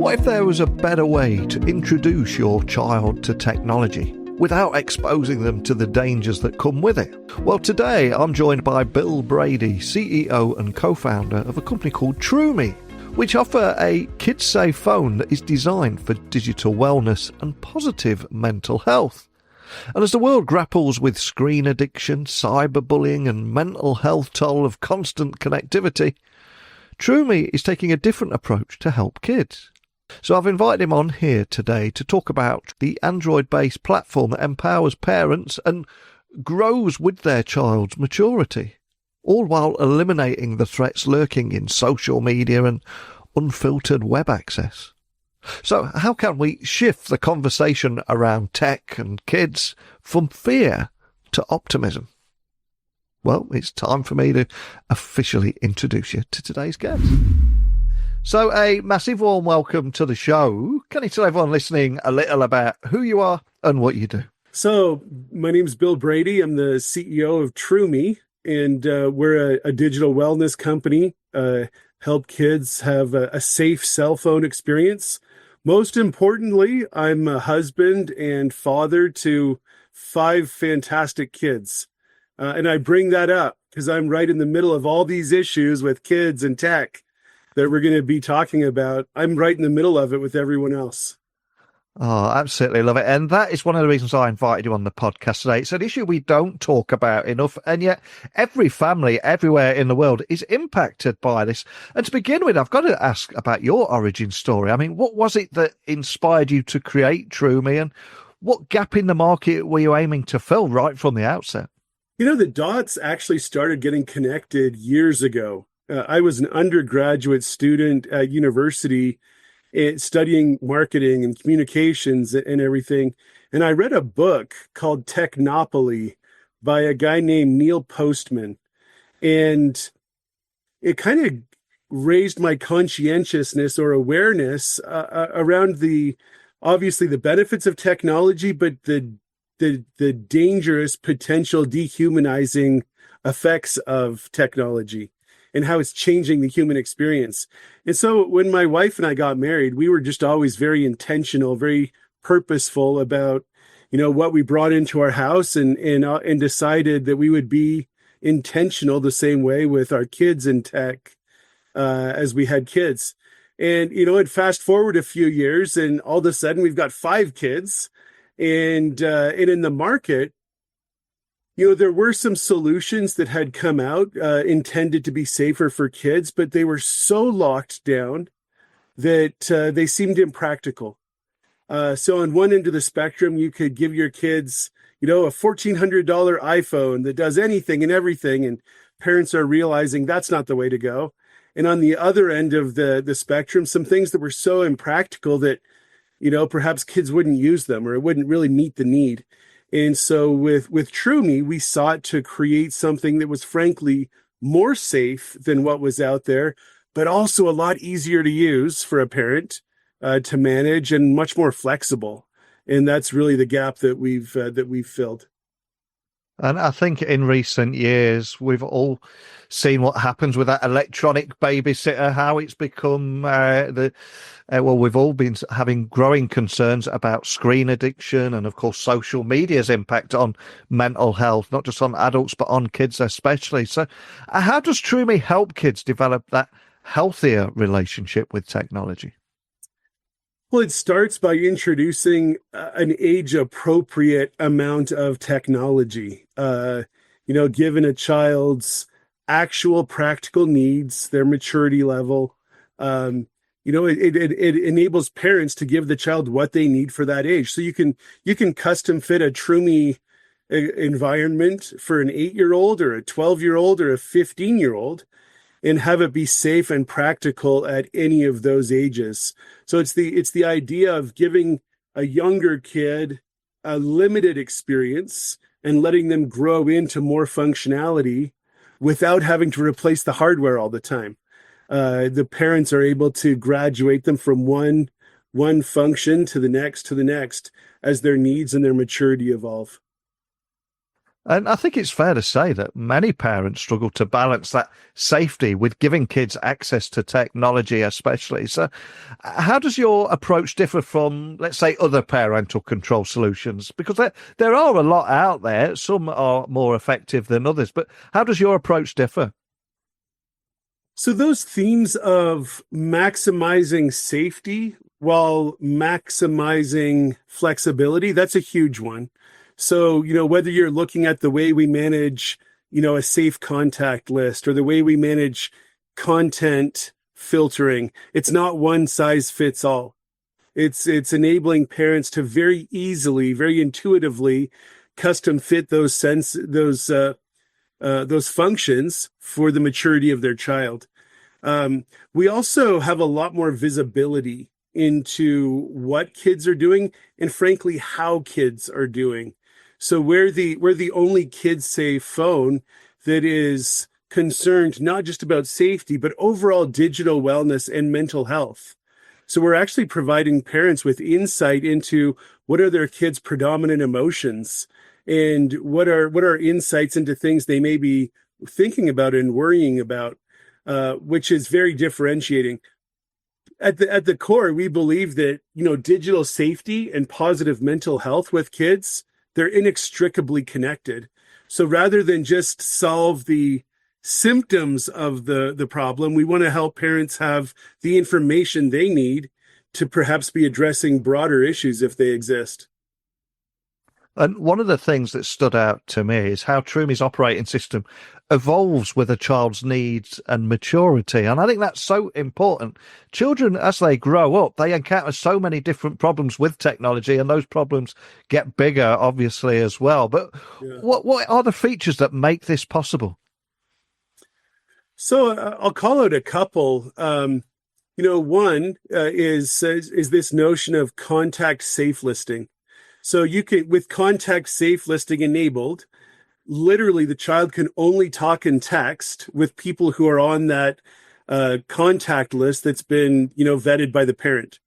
What if there was a better way to introduce your child to technology without exposing them to the dangers that come with it? Well, today I'm joined by Bill Brady, CEO and co-founder of a company called Troomi, which offer a kid-safe phone that is designed for digital wellness and positive mental health. And as the world grapples with screen addiction, cyberbullying and mental health toll of constant connectivity, Troomi is taking a different approach to help kids. So I've invited him on here today to talk about the Android-based platform that empowers parents and grows with their child's maturity, all while eliminating the threats lurking in social media and unfiltered web access. So how can we shift the conversation around tech and kids from fear to optimism? Well, it's time for me to officially introduce you to today's guest. So a massive warm welcome to the show. Can you tell everyone listening a little about who you are and what you do? So my name is Bill Brady. I'm the CEO of Troomi, and we're a digital wellness company, help kids have a safe cell phone experience. Most importantly, I'm a husband and father to 5 fantastic kids. And I bring that up because I'm right in the middle of all these issues with kids and tech that we're going to be talking about. I'm right in the middle of it with everyone else. Oh, absolutely love it. And that is one of the reasons I invited you on the podcast today. It's an issue we don't talk about enough. And yet every family everywhere in the world is impacted by this. And to begin with, I've got to ask about your origin story. I mean, what was it that inspired you to create Troomi, and what gap in the market were you aiming to fill right from the outset? You know, the dots actually started getting connected years ago. I was an undergraduate student at university studying marketing and communications and everything. And I read a book called Technopoly by a guy named Neil Postman. And it kind of raised my conscientiousness or awareness around obviously the benefits of technology, but the dangerous potential dehumanizing effects of technology and how it's changing the human experience. And so when my wife and I got married, we were just always very intentional, very purposeful about, what we brought into our house, and decided that we would be intentional the same way with our kids in tech as we had kids. And, and fast forward a few years, and all of a sudden we've got 5 kids. And in the market, there were some solutions that had come out intended to be safer for kids, but they were so locked down that they seemed impractical. So on one end of the spectrum, you could give your kids, a $1,400 iPhone that does anything and everything, and parents are realizing that's not the way to go. And on the other end of the spectrum, some things that were so impractical that, perhaps kids wouldn't use them, or it wouldn't really meet the need. And so with Troomi, we sought to create something that was frankly more safe than what was out there, but also a lot easier to use for a parent to manage, and much more flexible. And that's really the gap that we've filled. And I think in recent years, we've all seen what happens with that electronic babysitter, how it's become we've all been having growing concerns about screen addiction and, of course, social media's impact on mental health, not just on adults, but on kids especially. So how does Troomi help kids develop that healthier relationship with technology? Well, it starts by introducing an age-appropriate amount of technology, given a child's actual practical needs, their maturity level. It enables parents to give the child what they need for that age. So you can custom fit a Troomi environment for an 8-year-old or a 12-year-old or a 15-year-old, and have it be safe and practical at any of those ages. So it's the idea of giving a younger kid a limited experience and letting them grow into more functionality without having to replace the hardware all the time. The parents are able to graduate them from one function to the next as their needs and their maturity evolve. And I think it's fair to say that many parents struggle to balance that safety with giving kids access to technology, especially. So, how does your approach differ from, let's say, other parental control solutions? Because there are a lot out there. Some are more effective than others. But how does your approach differ? So those themes of maximizing safety while maximizing flexibility, that's a huge one. So, whether you're looking at the way we manage, a safe contact list or the way we manage content filtering, it's not one size fits all. It's enabling parents to very easily, very intuitively custom fit those functions for the maturity of their child. We also have a lot more visibility into what kids are doing and frankly how kids are doing. So we're the only kid safe phone that is concerned not just about safety but overall digital wellness and mental health. So we're actually providing parents with insight into what are their kids' predominant emotions and what are insights into things they may be thinking about and worrying about, which is very differentiating. At the core, we believe that digital safety and positive mental health with kids, they're inextricably connected. So rather than just solve the symptoms of the problem, we want to help parents have the information they need to perhaps be addressing broader issues if they exist. And one of the things that stood out to me is how Troomi's operating system evolves with a child's needs and maturity. And I think that's so important. Children, as they grow up, they encounter so many different problems with technology, and those problems get bigger, obviously, as well. But Yeah. what are the features that make this possible? So I'll call out a couple. One is this notion of contact safe listing. So you can, with contact safe listing enabled, literally the child can only talk and text with people who are on that contact list that's been, vetted by the parent.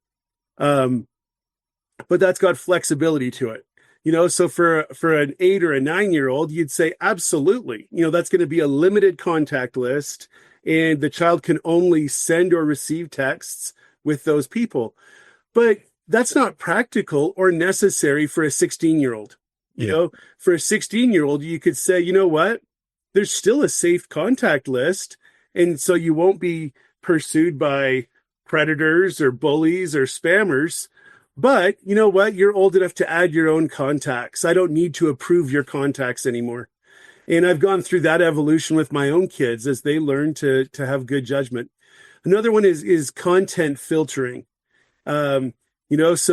Um, but that's got flexibility to it. So for an 8 or a 9-year-old, you'd say absolutely. That's going to be a limited contact list, and the child can only send or receive texts with those people. But that's not practical or necessary for a 16-year-old. Yeah. For a 16-year-old, you could say, you know what? There's still a safe contact list. And so you won't be pursued by predators or bullies or spammers. But you know what? You're old enough to add your own contacts. I don't need to approve your contacts anymore. And I've gone through that evolution with my own kids as they learn to have good judgment. Another one is content filtering. So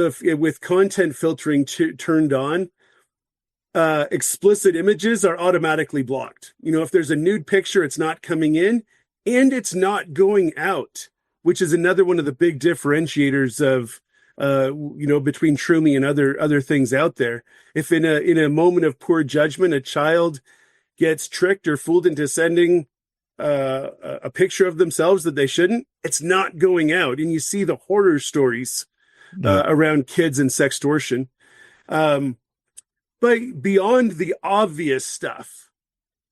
if with content filtering turned on, explicit images are automatically blocked. If there's a nude picture, it's not coming in and it's not going out, which is another one of the big differentiators of, between Troomi and other things out there. If in a moment of poor judgment, a child gets tricked or fooled into sending a picture of themselves that they shouldn't, it's not going out. And you see the horror stories No. around kids and sextortion. But beyond the obvious stuff,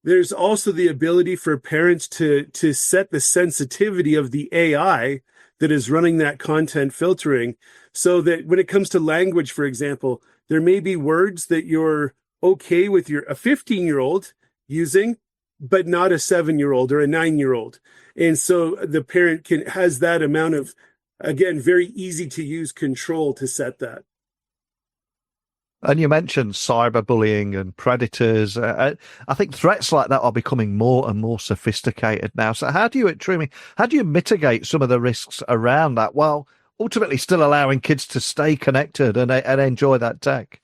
there's also the ability for parents to set the sensitivity of the AI that is running that content filtering, so that when it comes to language, for example, there may be words that you're okay with a 15-year-old using, but not a 7-year-old or a 9-year-old. And so the parent has that amount of, again, very easy to use control to set that. And you mentioned cyberbullying and predators. I think threats like that are becoming more and more sophisticated now. So how do you mitigate some of the risks around that while ultimately still allowing kids to stay connected and enjoy that tech?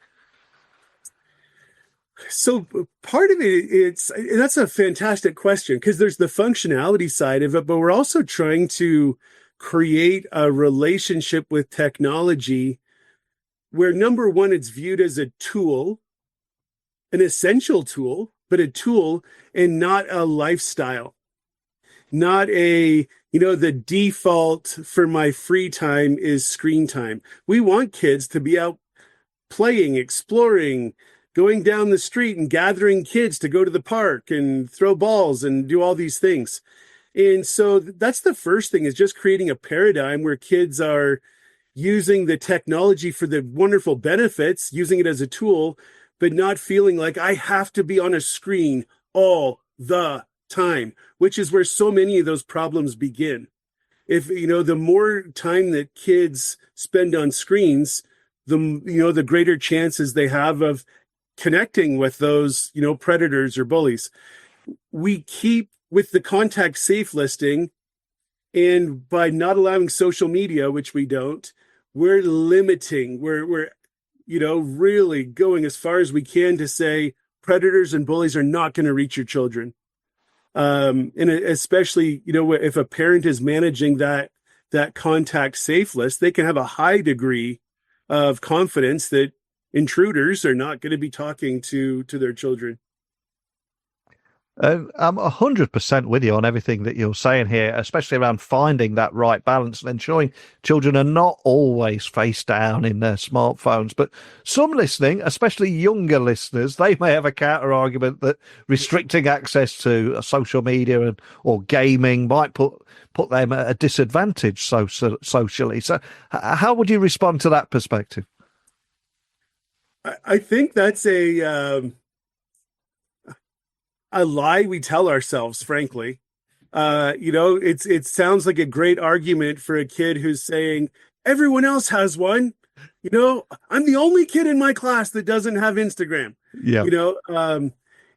So part of that's a fantastic question, because there's the functionality side of it, but we're also trying to create a relationship with technology where, number one, it's viewed as a tool, an essential tool, but a tool and not a lifestyle, not the default for my free time is screen time. We want kids to be out playing, exploring, going down the street and gathering kids to go to the park and throw balls and do all these things. And so that's the first thing, is just creating a paradigm where kids are using the technology for the wonderful benefits, using it as a tool, but not feeling like I have to be on a screen all the time, which is where so many of those problems begin. If, the more time that kids spend on screens, the greater chances they have of connecting with those, predators or bullies. We keep with the contact safe listing, and by not allowing social media, which we don't, we're limiting, we're really going as far as we can to say predators and bullies are not going to reach your children. And especially, if a parent is managing that contact safe list, they can have a high degree of confidence that intruders are not going to be talking to their children. I'm 100% with you on everything that you're saying here, especially around finding that right balance and ensuring children are not always face down in their smartphones. But some listening, especially younger listeners, they may have a counter argument that restricting access to social media or gaming might put them at a disadvantage socially. So how would you respond to that perspective? I think that's a lie we tell ourselves, frankly. It sounds like a great argument for a kid who's saying, everyone else has one. I'm the only kid in my class that doesn't have Instagram. Yeah.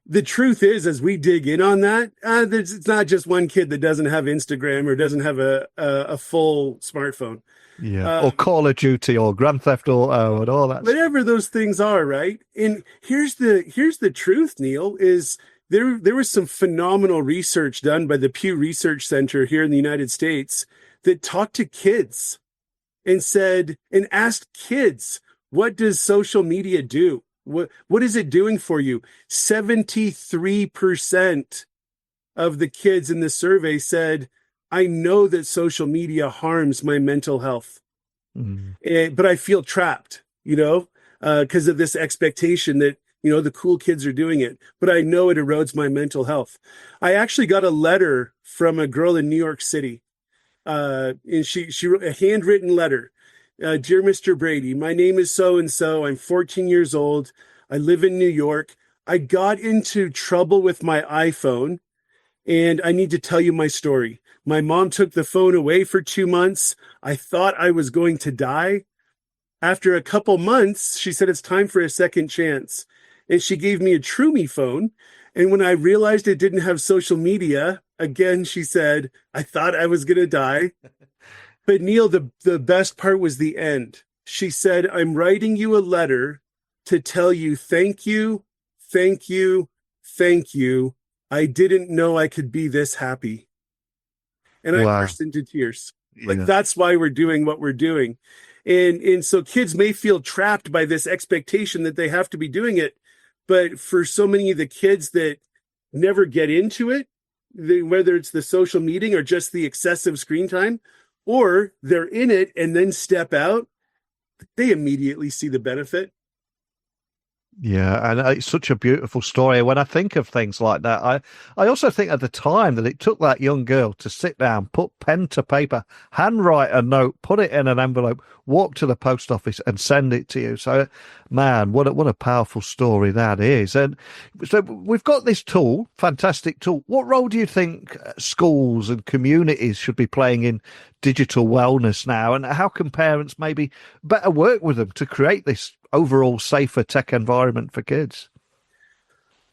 The truth is, as we dig in on that, it's not just one kid that doesn't have Instagram or doesn't have a full smartphone. Yeah, or Call of Duty or Grand Theft Auto and all that. Whatever those things are, right? And here's the truth, Neil, is there was some phenomenal research done by the Pew Research Center here in the United States that talked to kids and asked kids, what does social media do? What is it doing for you? 73% of the kids in the survey said, I know that social media harms my mental health, but I feel trapped, because of this expectation that, the cool kids are doing it, but I know it erodes my mental health. I actually got a letter from a girl in New York City, and she wrote a handwritten letter. Dear Mr. Brady, my name is so-and-so. I'm 14 years old. I live in New York. I got into trouble with my iPhone, and I need to tell you my story. My mom took the phone away for 2 months. I thought I was going to die. After a couple months, she said, it's time for a second chance. And she gave me a Troomi phone. And when I realized it didn't have social media, again, she said, I thought I was going to die. But Neil, the best part was the end. She said, I'm writing you a letter to tell you thank you, thank you, thank you. I didn't know I could be this happy. And I burst into tears. That's why we're doing what we're doing. And so kids may feel trapped by this expectation that they have to be doing it. But for so many of the kids that never get into it, whether it's the social media or just the excessive screen time, or they're in it and then step out, they immediately see the benefit. Yeah, and it's such a beautiful story. When I think of things like that, I also think at the time that it took that young girl to sit down, put pen to paper, handwrite a note, put it in an envelope, walk to the post office and send it to you. So, man, what a powerful story that is. And so we've got this tool, fantastic tool. What role do you think schools and communities should be playing in digital wellness now? And how can parents maybe better work with them to create this overall safer tech environment for kids?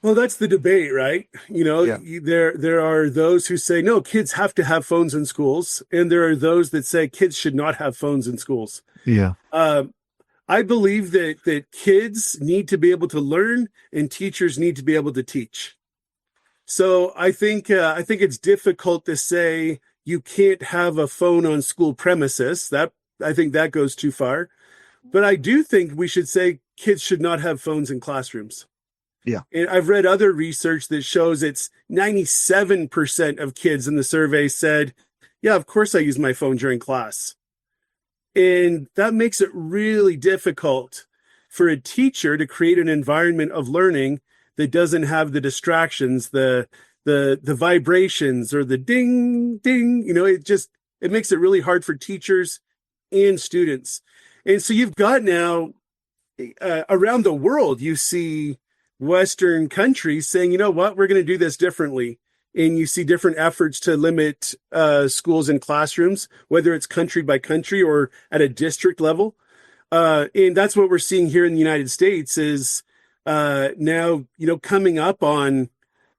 Well, that's the debate, right? There are those who say, no, kids have to have phones in schools. And there are those that say kids should not have phones in schools. Yeah. I believe that kids need to be able to learn and teachers need to be able to teach. So I think it's difficult to say you can't have a phone on school premises. I think that goes too far. But I do think we should say kids should not have phones in classrooms. Yeah. And I've read other research that shows it's 97% of kids in the survey said, yeah, of course I use my phone during class. And that makes it really difficult for a teacher to create an environment of learning that doesn't have the distractions, the vibrations or the ding ding. It makes it really hard for teachers and students. And so you've got now around the world, you see Western countries saying, you know what, we're going to do this differently. And you see different efforts to limit schools and classrooms, whether it's country by country or at a district level. And that's what we're seeing here in the United States is now, coming up on,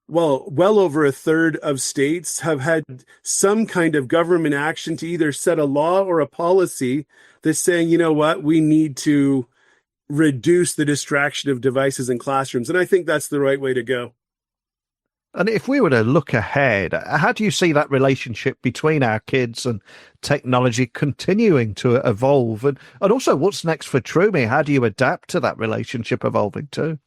well over a third of states have had some kind of government action to either set a law or a policy that's saying, you know what, we need to reduce the distraction of devices in classrooms. And I think that's the right way to go. And if we were to look ahead, how do you see that relationship between our kids and technology continuing to evolve? And also, what's next for Troomi? How do you adapt to that relationship evolving too?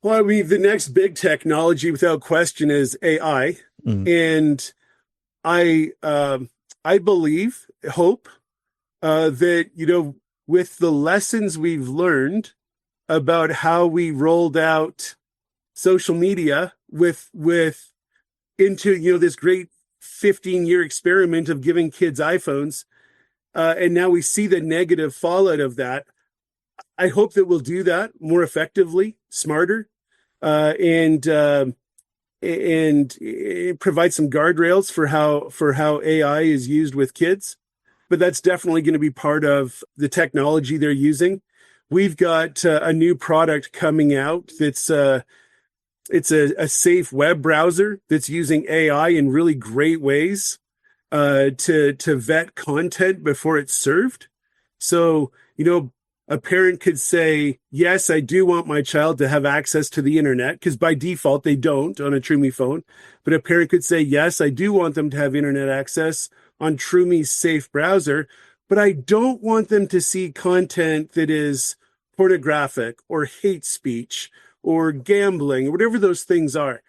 Well, I mean, the next big technology, without question, is AI. And I hope that, with the lessons we've learned about how we rolled out social media into this great 15-year experiment of giving kids iPhones, and now we see the negative fallout of that. I hope that we'll do that more effectively, smarter, and provide some guardrails for how AI is used with kids. But that's definitely going to be part of the technology they're using. We've got a new product coming out that's it's a safe web browser that's using AI in really great ways to vet content before it's served. So, a parent could say, yes, I do want my child to have access to the internet, because by default they don't on a Troomi phone. But a parent could say, yes, I do want them to have internet access on Troomi's safe browser, but I don't want them to see content that is pornographic or hate speech or gambling, or whatever those things are.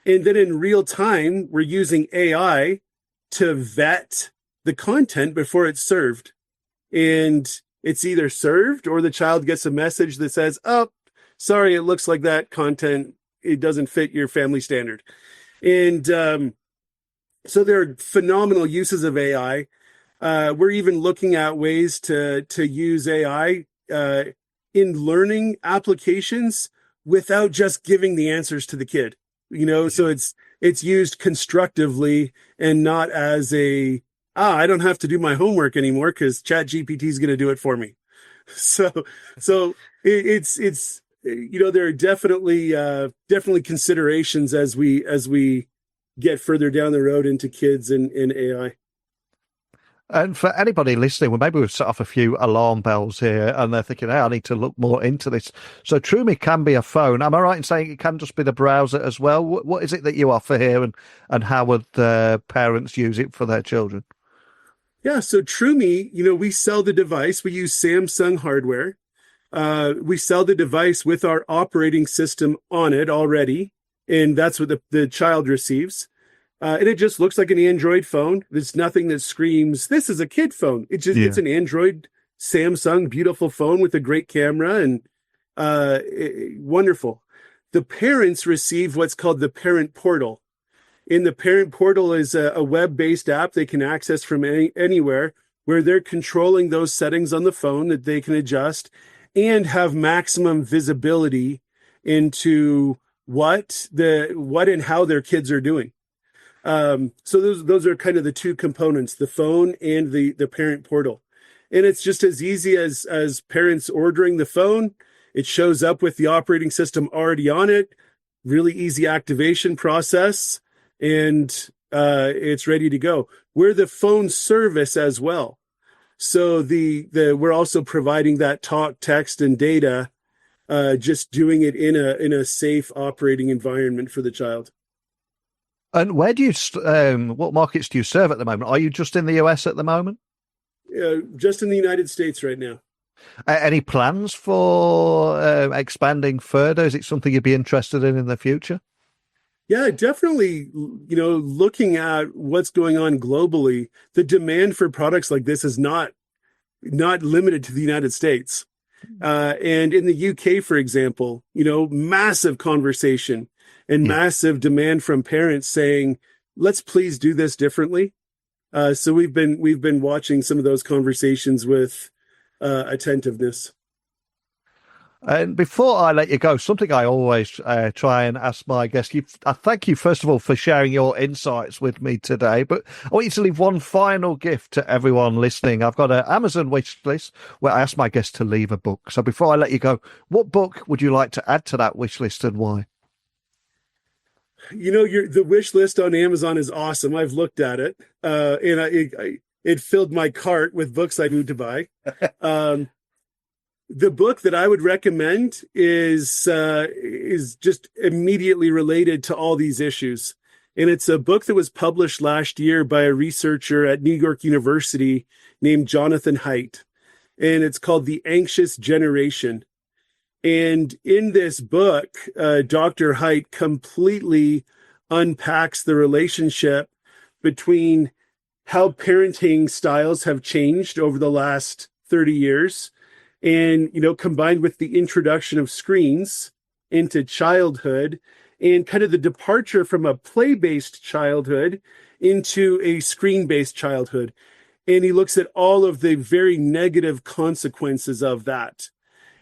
And then in real time, we're using AI to vet the content before it's served. And it's either served or the child gets a message that says, oh, sorry, it looks like that content, it doesn't fit your family standard. And so there are phenomenal uses of AI. We're even looking at ways to use AI in learning applications without just giving the answers to the kid, so it's used constructively and not as I don't have to do my homework anymore because ChatGPT is going to do it for me. So it's there are definitely considerations as we get further down the road into kids and AI. And for anybody listening, well, maybe we've set off a few alarm bells here and they're thinking, hey, I need to look more into this. So Troomi can be a phone. Am I right in saying it can just be the browser as well? What is it that you offer here, and how would parents use it for their children? Yeah, so Troomi, we sell the device. We use Samsung hardware. We sell the device with our operating system on it already, and that's what the child receives. And it just looks like an Android phone. There's nothing that screams, this is a kid phone. It's an Android Samsung, beautiful phone with a great camera and wonderful. The parents receive what's called the parent portal. In the parent portal is a web-based app they can access from anywhere, where they're controlling those settings on the phone that they can adjust and have maximum visibility into what and how their kids are doing. So those are kind of the two components, the phone and the parent portal. And it's just as easy as parents ordering the phone. It shows up with the operating system already on it, really easy activation process, and it's ready to go. We're the phone service as well. So we're also providing that talk, text, and data, just doing it in a safe operating environment for the child. And where do what markets do you serve at the moment? Are you just in the US at the moment? Just in the United States right now. Any plans for expanding further? Is it something you'd be interested in the future? Yeah, definitely. Looking at what's going on globally, the demand for products like this is not limited to the United States. And in the UK, for example, massive conversation and Yeah. massive demand from parents saying, let's please do this differently. So we've been watching some of those conversations with attentiveness. And before I let you go, something I always try and ask my guests, I thank you, first of all, for sharing your insights with me today. But I want you to leave one final gift to everyone listening. I've got an Amazon wish list where I ask my guests to leave a book. So before I let you go, what book would you like to add to that wish list and why? The wish list on Amazon is awesome. I've looked at it, and it filled my cart with books I need to buy. The book that I would recommend is just immediately related to all these issues. And it's a book that was published last year by a researcher at New York University named Jonathan Haidt. And it's called The Anxious Generation. And in this book, Dr. Haidt completely unpacks the relationship between how parenting styles have changed over the last 30 years. And, combined with the introduction of screens into childhood and kind of the departure from a play-based childhood into a screen-based childhood. And he looks at all of the very negative consequences of that,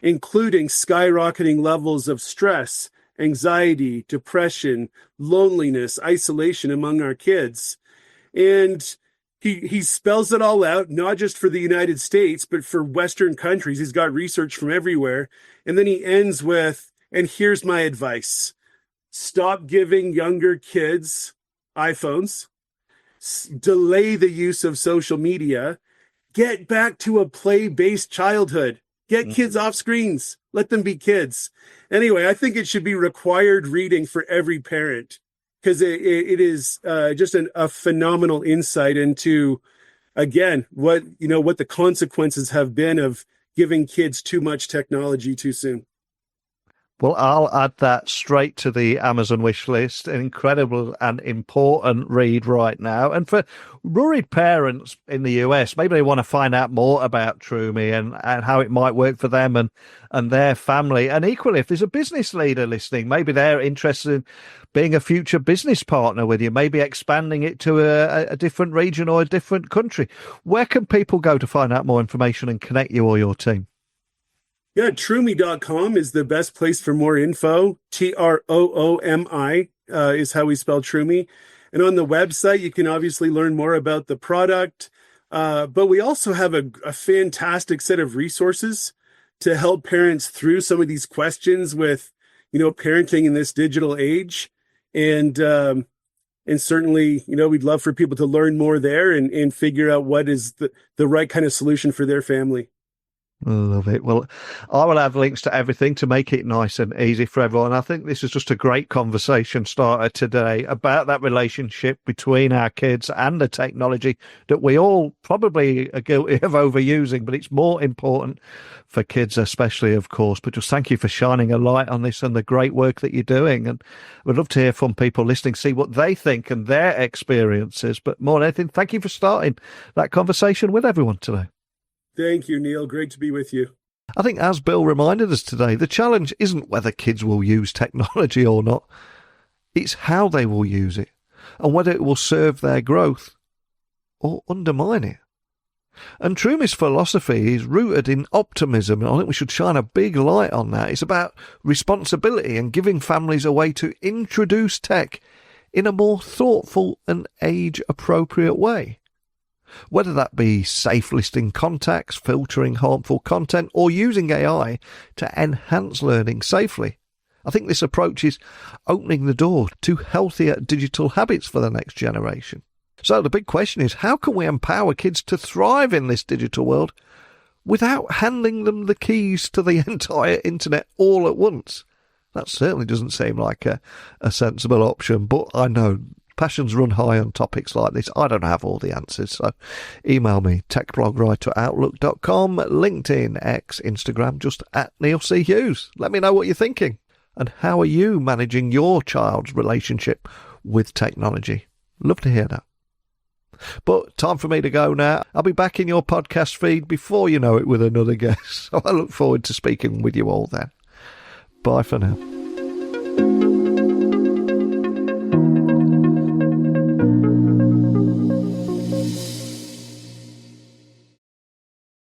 including skyrocketing levels of stress, anxiety, depression, loneliness, isolation among our kids. And he spells it all out, not just for the United States, but for Western countries. He's got research from everywhere. And then he ends with, and here's my advice: stop giving younger kids iPhones, delay the use of social media, get back to a play-based childhood, get kids off screens, let them be kids. Anyway, I think it should be required reading for every parent, because it is just a phenomenal insight into, again, what the consequences have been of giving kids too much technology too soon. Well, I'll add that straight to the Amazon wish list. An incredible and important read right now. And for worried parents in the US, maybe they want to find out more about Troomi and how it might work for them and their family. And equally, if there's a business leader listening, maybe they're interested in being a future business partner with you, maybe expanding it to a different region or a different country. Where can people go to find out more information and connect you or your team? Yeah, Troomi.com is the best place for more info. Troomi is how we spell Troomi. And on the website, you can obviously learn more about the product. But we also have a fantastic set of resources to help parents through some of these questions with, parenting in this digital age. And certainly, we'd love for people to learn more there and figure out what is the right kind of solution for their family. Love it. Well, I will have links to everything to make it nice and easy for everyone. I think this is just a great conversation starter today about that relationship between our kids and the technology that we all probably are guilty of overusing, but it's more important for kids especially, of course. But just thank you for shining a light on this and the great work that you're doing. And we'd love to hear from people listening, see what they think and their experiences. But more than anything, thank you for starting that conversation with everyone today. Thank you, Neil. Great to be with you. I think, as Bill reminded us today, the challenge isn't whether kids will use technology or not. It's how they will use it and whether it will serve their growth or undermine it. And Troomi's philosophy is rooted in optimism, and I think we should shine a big light on that. It's about responsibility and giving families a way to introduce tech in a more thoughtful and age-appropriate way. Whether that be safe listing contacts, filtering harmful content, or using AI to enhance learning safely. I think this approach is opening the door to healthier digital habits for the next generation. So the big question is, how can we empower kids to thrive in this digital world without handing them the keys to the entire internet all at once? That certainly doesn't seem like a sensible option, but I know passions run high on topics like this. I don't have all the answers, so email me, techblogwriter@outlook.com, LinkedIn, X, Instagram, just @NeilC.Hughes. Let me know what you're thinking. And how are you managing your child's relationship with technology? Love to hear that. But time for me to go now. I'll be back in your podcast feed before you know it with another guest. So I look forward to speaking with you all then. Bye for now.